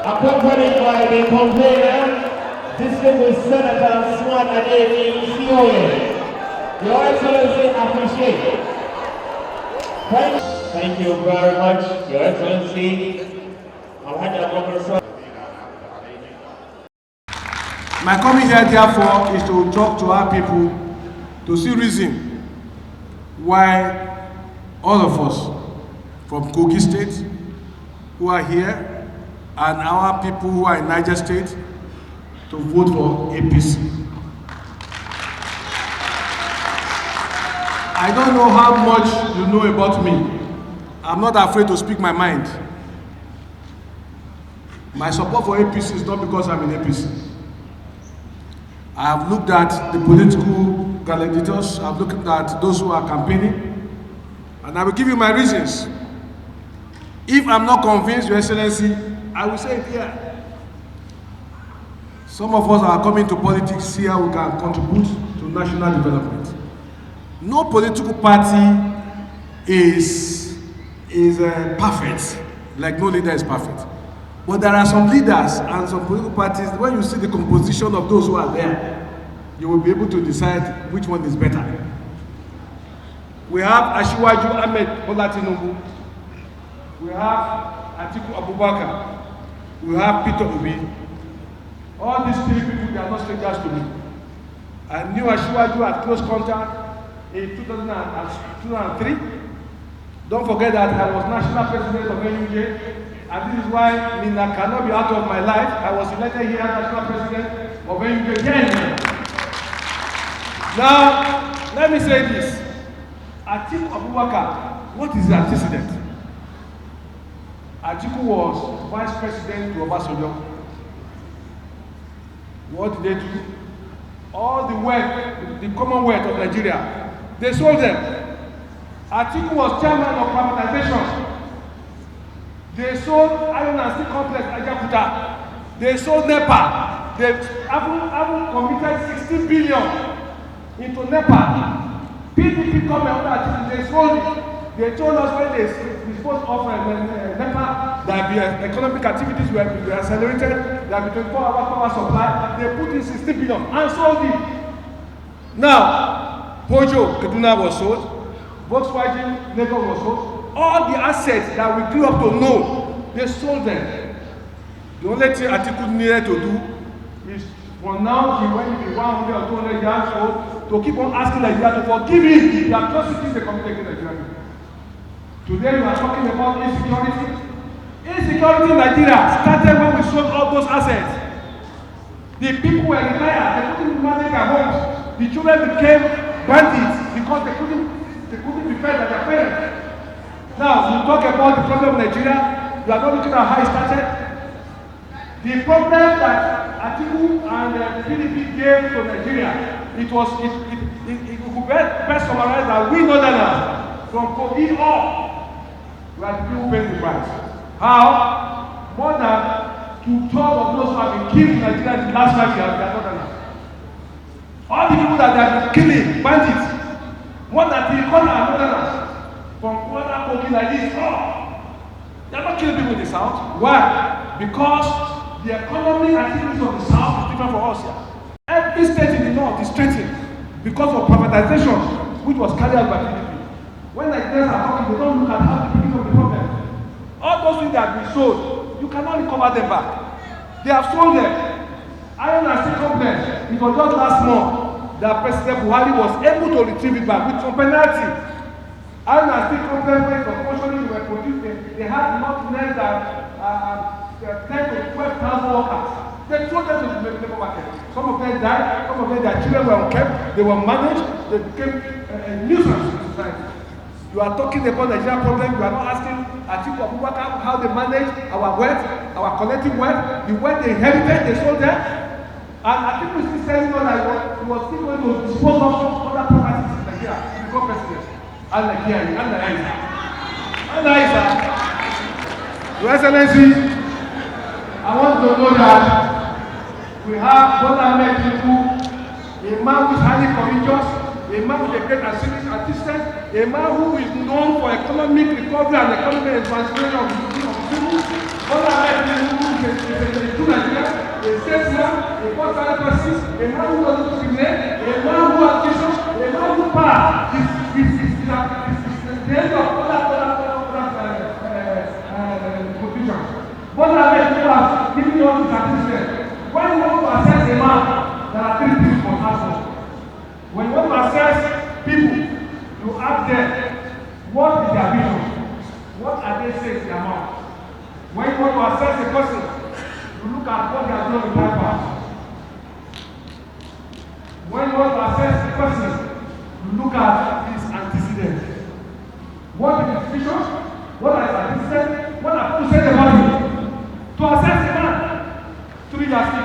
Accompanied by the convener, distinguished Senator Swan Adeyemi, Your Excellency, appreciate. Thank you very much, Your Excellency. My coming here, therefore, is to talk to our people to see reason why all of us from Kogi State who are here and our people who are in Niger State to vote for APC. I don't know how much you know about me. I'm not afraid to speak my mind. My support for APC is not because I'm in APC. I have looked at the political gladiators, I've looked at those who are campaigning, and I will give you my reasons. If I'm not convinced, Your Excellency, I will say it here. Some of us are coming to politics here who can contribute to national development. No political party is perfect, like no leader is perfect. But there are some leaders and some political parties, when you see the composition of those who are there, you will be able to decide which one is better. We have Asiwaju Ahmed Bola Tinubu. We have Atiku Abubakar. We have Peter Obi. All these three people, they are not strangers to me. I knew Asiwaju at close contact in 2003. Don't forget that I was national president of NUJ. And this is why Mina cannot be out of my life. I was elected here as national president of NUJ again. Now, let me say this. Atiku Abubakar, what is the antecedent? Atiku was vice president to Obasanjo. What did they do? All the wealth, the commonwealth of Nigeria, they sold them. Atiku was chairman of Privatization. They sold Iron and Steel Complex Ajakuta. They sold NEPA. They haven't committed 16 billion into NEPA. PDP come and they sold it. They told us when they disposed of NEPA that the economic activities were accelerated, that the 24-hour power supply, they put in 16 billion and sold it. Now, Pojo, Kaduna was sold, Volkswagen, Lagos was sold. All the assets that we grew up to know, they sold them. The only thing Atiku needed to do is, for now, he went to be 100 or 200 years old, to keep on asking Nigeria to forgive him the atrocities they committed in Nigeria. Today we are talking about insecurity. Insecurity in Nigeria started when we sold all those assets. The people were retired, they couldn't manage their homes. The children became bandits because they couldn't be fed by their parents. Now, you talk about the problem of Nigeria, you are not looking at how it started. The problem that Atiku and PDP gave to Nigeria, it could best summarize that we Northerners, from Kogi up, we are the people paying the price. How? More than 2/3 of those who have been killed in Nigeria in the last 5 years, they are Northerners. All the people that they have been killing, bandits, more than 3/4 are Northerners. From Kwara, Kogi like this, they are not killing people in the south. Why? Because the economic activities of the south is different for us here. Every state in the north is strengthened because of privatization, which was carried out by PDP. When Nigerians are talking, they don't look at how to begin of the problem. All those things that have been sold, you cannot recover them back. They have sold them. Iron and Steel Complex, it was just last month that President Buhari was able to retrieve it back with some penalty. Iron and Steel Complex, when it was functioning, they were producing, they had not less than 10 to 12,000 workers. They sold them to the labor market. Some of them died, some of them, their children were unkept, they were managed, they became a nuisance to society. You are talking about Nigerian problem, you are not asking Atiku Abubakar how they manage our wealth, our collective wealth, the wealth they inherited, they sold them. And Atiku is still telling us that he was still going to dispose of other properties in Nigeria to become president. And Your Excellency, I want to know that we have Bola Tinubu, a man who is highly courageous, a man with a great assistance, a man who is known for economic recovery and economic expansion of the people. Bola Tinubu is a a contrary person, a man who doesn't discriminate, a man who has vision, a man who power is the end of other positions. What are they who have given you all this certificate? When you want to assess a man, there are three things for answer. When you want to assess people, you ask them, what is their vision? What are they saying in their mouth? When you want to assess a person, you look at what they are doing in their past. When you want to assess a person, you look at his antecedents. What is his vision? What are his antecedents? What are people saying about him? To assess a man, 3 years ago,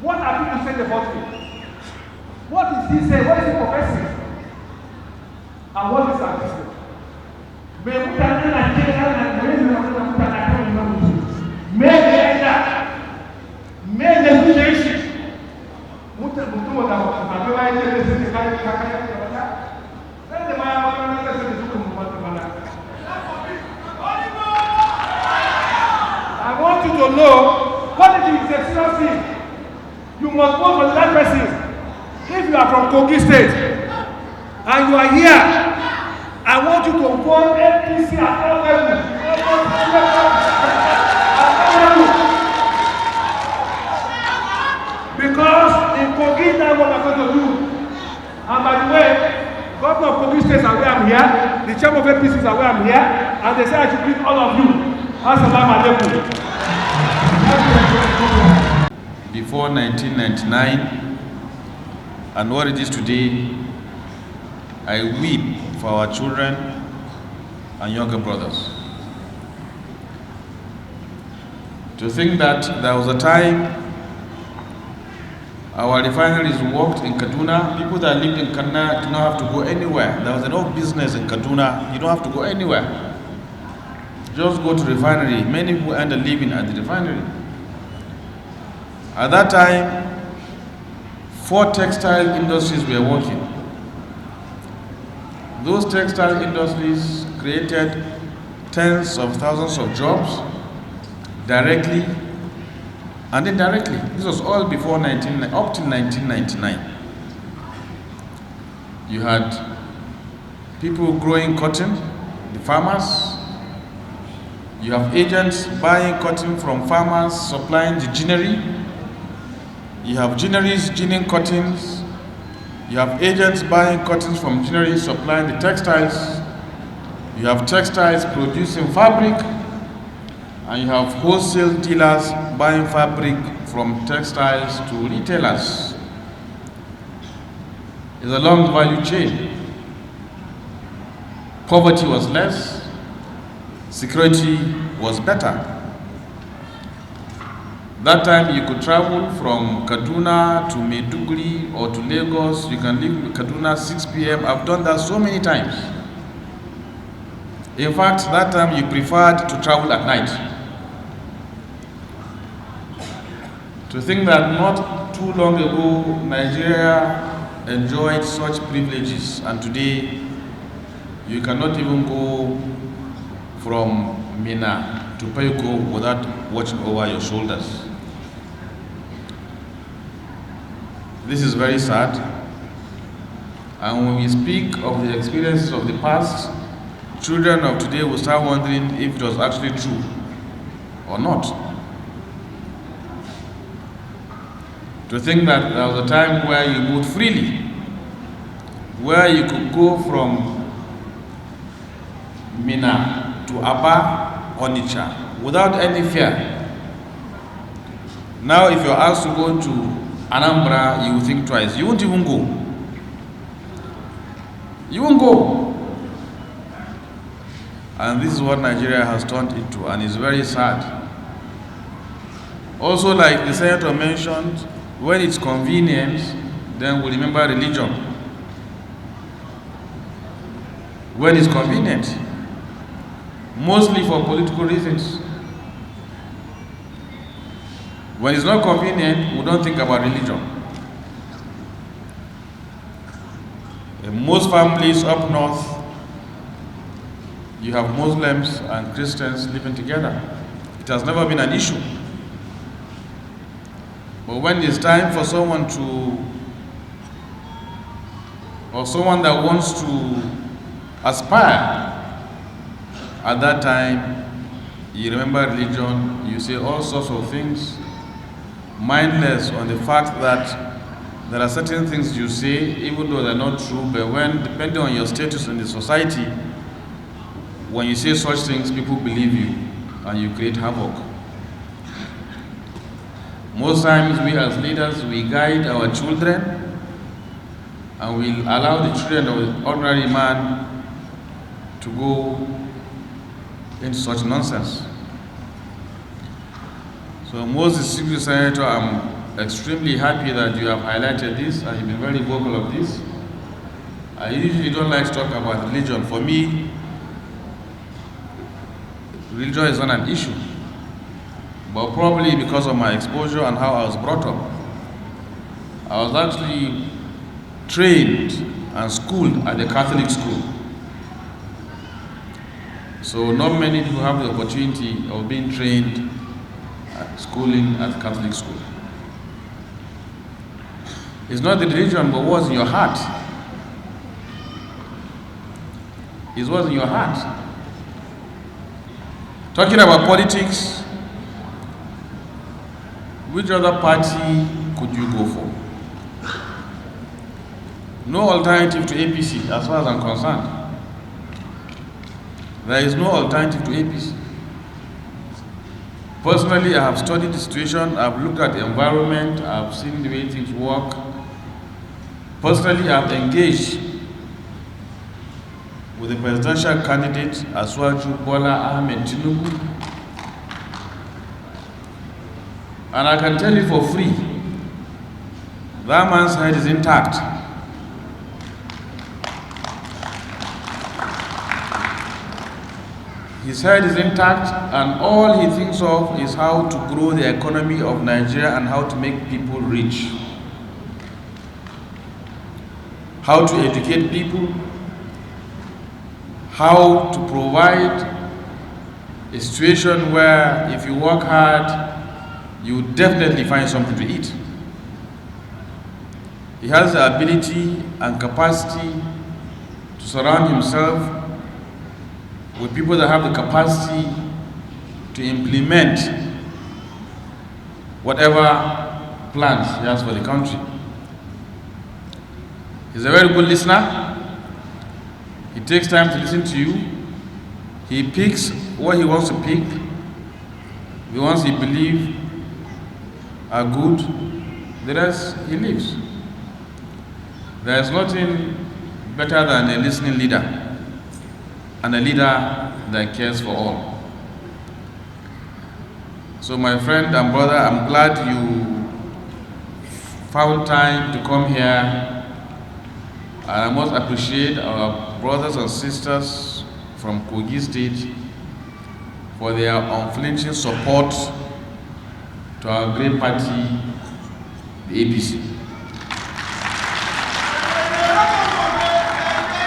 what are people saying about him? What is he saying? What is he professing? And what is his antecedent? I want you to know what it is a serious thing. You must vote for that person. If you are from Kogi State and you are here, I want you to vote APC at all levels. Because in Kogi, that's what I'm going to do. And by the way, Governor of Kogi State is where I'm here, the chairman of APC is where I'm here, and they say I should greet all of you. Assalamu alaikum. Before 1999 and what it is today, I weep for our children and younger brothers. To think that there was a time our refineries worked in Kaduna. People that lived in Kaduna do not have to go anywhere. There was enough business in Kaduna. You don't have to go anywhere. Just go to the refinery. Many people earn a living at the refinery. At that time, 4 textile industries were working. Those textile industries created tens of thousands of jobs, directly and indirectly. This was all before up till 1999. You had people growing cotton, the farmers. You have agents buying cotton from farmers, supplying the ginnery. You have ginneries ginning cottons. You have agents buying cottons from ginnery, supplying the textiles. You have textiles producing fabric. And you have wholesale dealers buying fabric from textiles to retailers. It's a long value chain. Poverty was less. Security was better. That time you could travel from Kaduna to Maiduguri or to Lagos. You can leave Kaduna 6 p.m. I've done that so many times. In fact, that time you preferred to travel at night. To think that not too long ago, Nigeria enjoyed such privileges, and today you cannot even go from Mina to Payoko without watching over your shoulders. This is very sad. And when we speak of the experiences of the past, children of today will start wondering if it was actually true or not. To think that there was a time where you moved freely, where you could go from Mina to Aba, Onitsha, without any fear. Now if you're asked to go to Anambra, you will think twice. You won't even go. You won't go. And this is what Nigeria has turned into, and it's very sad. Also, like the senator mentioned, when it's convenient, then we remember religion. When it's convenient, mostly for political reasons. When it's not convenient, we don't think about religion. In most families up north, you have Muslims and Christians living together. It has never been an issue. But when it's time for someone that wants to aspire, at that time, you remember religion, you say all sorts of things, mindless on the fact that there are certain things you say, even though they're not true, but when, depending on your status in the society, when you say such things, people believe you and you create havoc. Most times we as leaders, we guide our children and we allow the children of the ordinary man to go into such nonsense. So Moses, Secretary Senator, I'm extremely happy that you have highlighted this and you've been very vocal of this. I usually don't like to talk about religion. For me, religion is not an issue. But probably because of my exposure and how I was brought up, I was actually trained and schooled at the Catholic school. So not many people have the opportunity of being trained at schooling at Catholic school. It's not the religion, but what's in your heart. It's what's in your heart. Talking about politics, which other party could you go for? No alternative to APC as far as I'm concerned. There is no alternative to APC. Personally, I have studied the situation, I've looked at the environment, I've seen the way things work. Personally, I've engaged with the presidential candidate, Aswaju Bola Ahmed Tinubu. And I can tell you for free, that man's head is intact. His head is intact, and all he thinks of is how to grow the economy of Nigeria and how to make people rich. How to educate people, how to provide a situation where if you work hard, you definitely find something to eat. He has the ability and capacity to surround himself with people that have the capacity to implement whatever plans he has for the country. He's a very good listener. He takes time to listen to you. He picks what he wants to pick, the ones he believes are good, the rest he leaves. There is nothing better than a listening leader and a leader that cares for all. So my friend and brother, I'm glad you found time to come here, and I must appreciate our brothers and sisters from Kogi State for their unflinching support to our great party, the APC.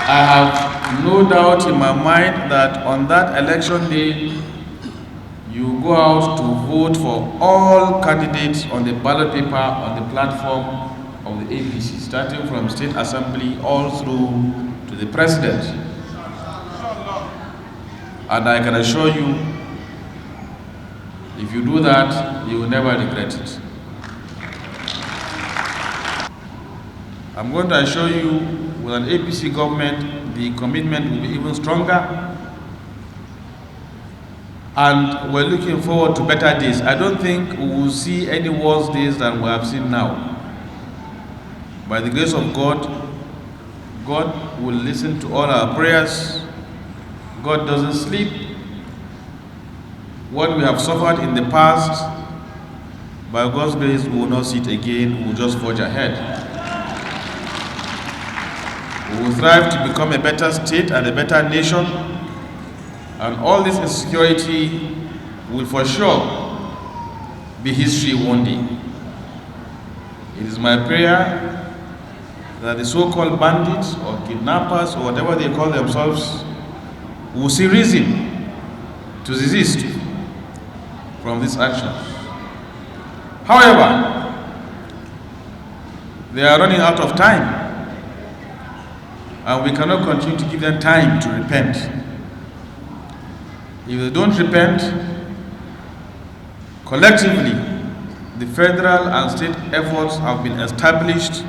I have no doubt in my mind that on that election day, you go out to vote for all candidates on the ballot paper on the platform of the APC, starting from State Assembly all through to the President. And I can assure you, if you do that, you will never regret it. I'm going to assure you, with an APC government, the commitment will be even stronger. And we're looking forward to better days. I don't think we will see any worse days than we have seen now. By the grace of God, God will listen to all our prayers. God doesn't sleep. What we have suffered in the past, by God's grace, we will not see it again. We will just forge ahead. We will strive to become a better state and a better nation, and all this insecurity will for sure be history one day. It is my prayer that the so-called bandits or kidnappers or whatever they call themselves will see reason to desist from this action. However, They are running out of time. And we cannot continue to give them time to repent. If they don't repent, collectively, the federal and state efforts have been established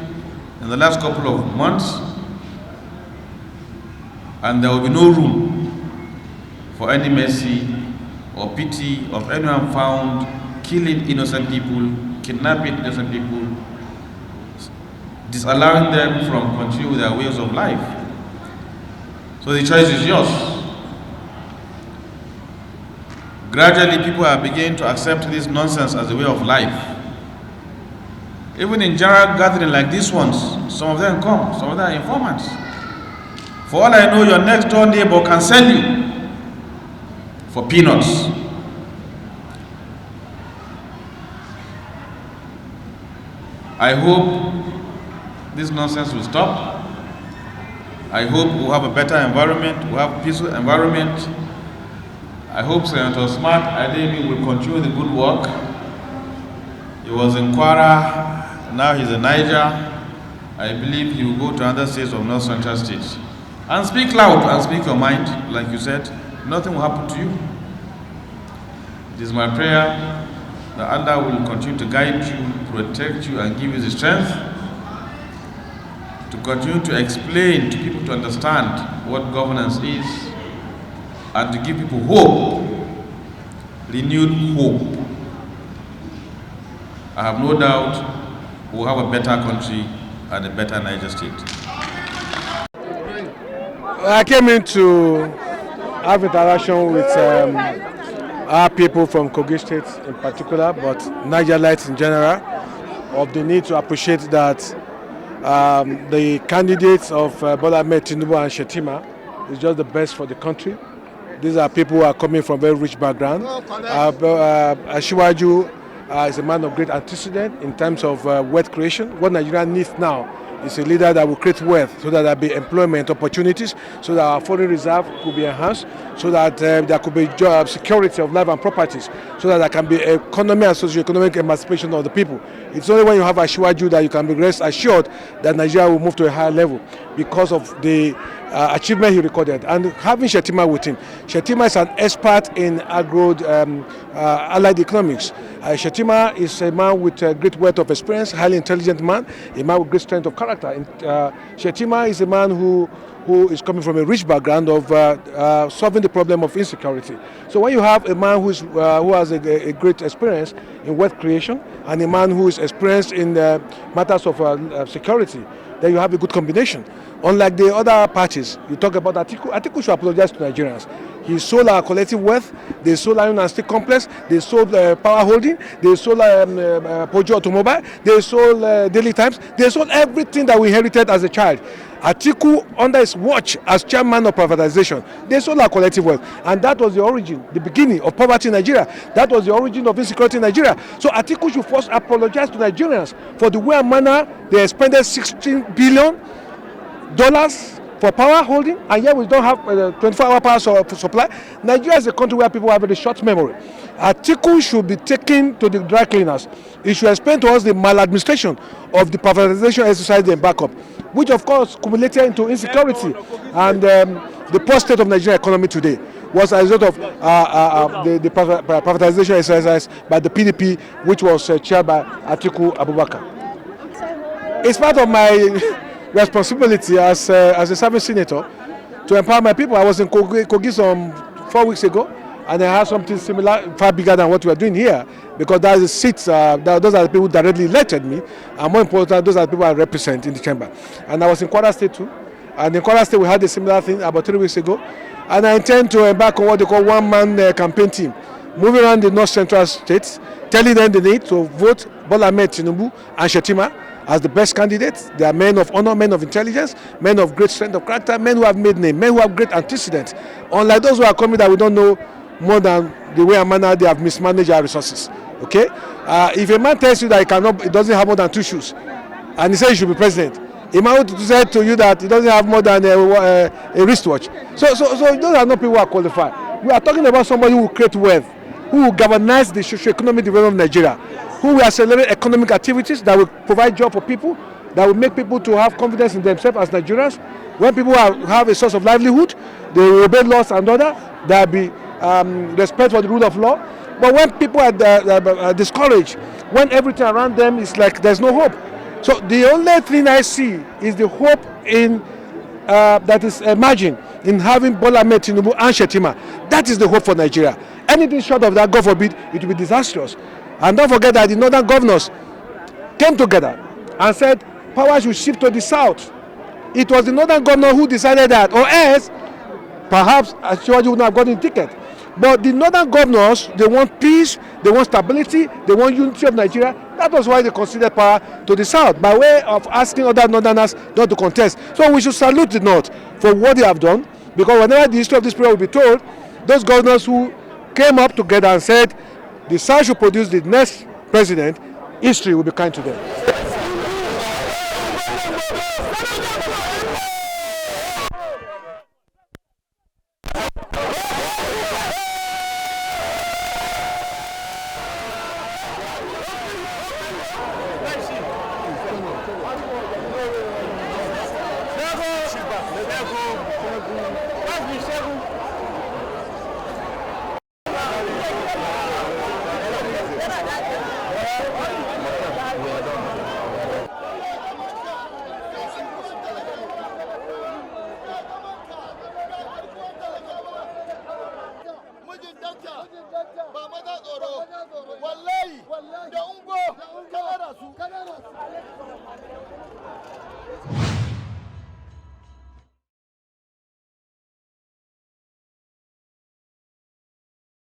in the last couple of months, and there will be no room for any mercy or pity of anyone found killing innocent people, kidnapping innocent people, disallowing them from continuing with their ways of life. So the choice is yours. Gradually, people are beginning to accept this nonsense as a way of life. Even in general gatherings like these ones, some of them come, some of them are informants. For all I know, your next door neighbor can sell you for peanuts. I hope this nonsense will stop. I hope we'll have a better environment, we'll have a peaceful environment. I hope Senator Smart Adeyemi will continue the good work. He was in Kwara, now he's in Niger. I believe he will go to other states of North Central states. And speak loud and speak your mind, like you said, nothing will happen to you. It is my prayer that Allah will continue to guide you, protect you, and give you the strength to continue to explain to people to understand what governance is and to give people hope, renewed hope. I have no doubt we'll have a better country and a better Niger state. I came in to have interaction with our people from Kogi State in particular, but Nigerians in general, of the need to appreciate that the candidates of Bola Ahmed Tinubu and Shetima is just the best for the country. These are people who are coming from very rich background. Asiwaju is a man of great antecedent in terms of wealth creation. What Nigeria needs now is a leader that will create wealth so that there will be employment opportunities, so that our foreign reserve could be enhanced, so that there could be job security of life and properties, so that there can be economy and socio-economic emancipation of the people. It's only when you have Asiwaju that you can be rest assured that Nigeria will move to a higher level because of the achievement he recorded. And having Shetima with him, Shetima is an expert in allied economics. Shetima is a man with a great wealth of experience, highly intelligent man, a man with great strength of character. Shetima is a man who is coming from a rich background of solving the problem of insecurity. So when you have a man who has a great experience in wealth creation and a man who is experienced in matters of security, then you have a good combination. Unlike the other parties, you talk about Atiku. Atiku should apologize to Nigerians. He sold our collective wealth. They sold Iron and Steel Complex. They sold Power Holding. They sold Pojo Automobile. They sold Daily Times. They sold everything that we inherited as a child. Atiku, under his watch as chairman of privatization, they sold our collective wealth. And that was the origin, the beginning of poverty in Nigeria. That was the origin of insecurity in Nigeria. So Atiku should first apologize to Nigerians for the way and manner they expended $16 billion for power holding, and yet we don't have 24-hour power supply. Nigeria is a country where people have a short memory. Atiku should be taken to the dry cleaners. He should explain to us the maladministration of the privatization exercise and backup, which of course culminated into insecurity and the poor state of Nigerian economy today was a result of the privatization exercise by the PDP, which was chaired by Atiku Abubakar. It's part of my responsibility as a serving senator to empower my people. I was in Kogi some 4 weeks ago, and I had something similar, far bigger than what we are doing here, because that is the seats, those are the people who directly elected me, and more important, those are the people I represent in the chamber. And I was in Kwara State too, and in Kwara State we had a similar thing about 3 weeks ago, and I intend to embark on what they call one-man campaign team, moving around the North Central states, telling them they need to vote Bola Ahmed Tinubu and Shetima as the best candidates. They are men of honor, men of intelligence, men of great strength of character, men who have made name, men who have great antecedents. Unlike those who are coming that we don't know more than the way and manner they have mismanaged our resources. Okay? If a man tells you that he doesn't have more than 2 shoes, and he says he should be president, a man who said to you that he doesn't have more than a wristwatch. So those are not people who are qualified. We are talking about somebody who will create wealth, who will galvanize the socio-economic development of Nigeria, who will accelerate economic activities that will provide jobs for people, that will make people to have confidence in themselves as Nigerians. When people have a source of livelihood, they will obey laws and order. There will be respect for the rule of law. But when people are discouraged, when everything around them is like there's no hope. So the only thing I see is the hope in that is emerging in having Bola Ahmed Tinubu and Shetima. That is the hope for Nigeria. Anything short of that, God forbid, it will be disastrous. And don't forget that the northern governors came together and said power should shift to the south. It was the northern governor who decided that, or else perhaps Asiwaju would not have gotten a ticket. But the northern governors, they want peace, they want stability, they want unity of Nigeria. That was why they conceded power to the south, by way of asking other northerners not to contest. So we should salute the north for what they have done, because whenever the history of this period will be told, those governors who came up together and said the south should produce the next president, history will be kind to them. Wallahi da ungo kana da su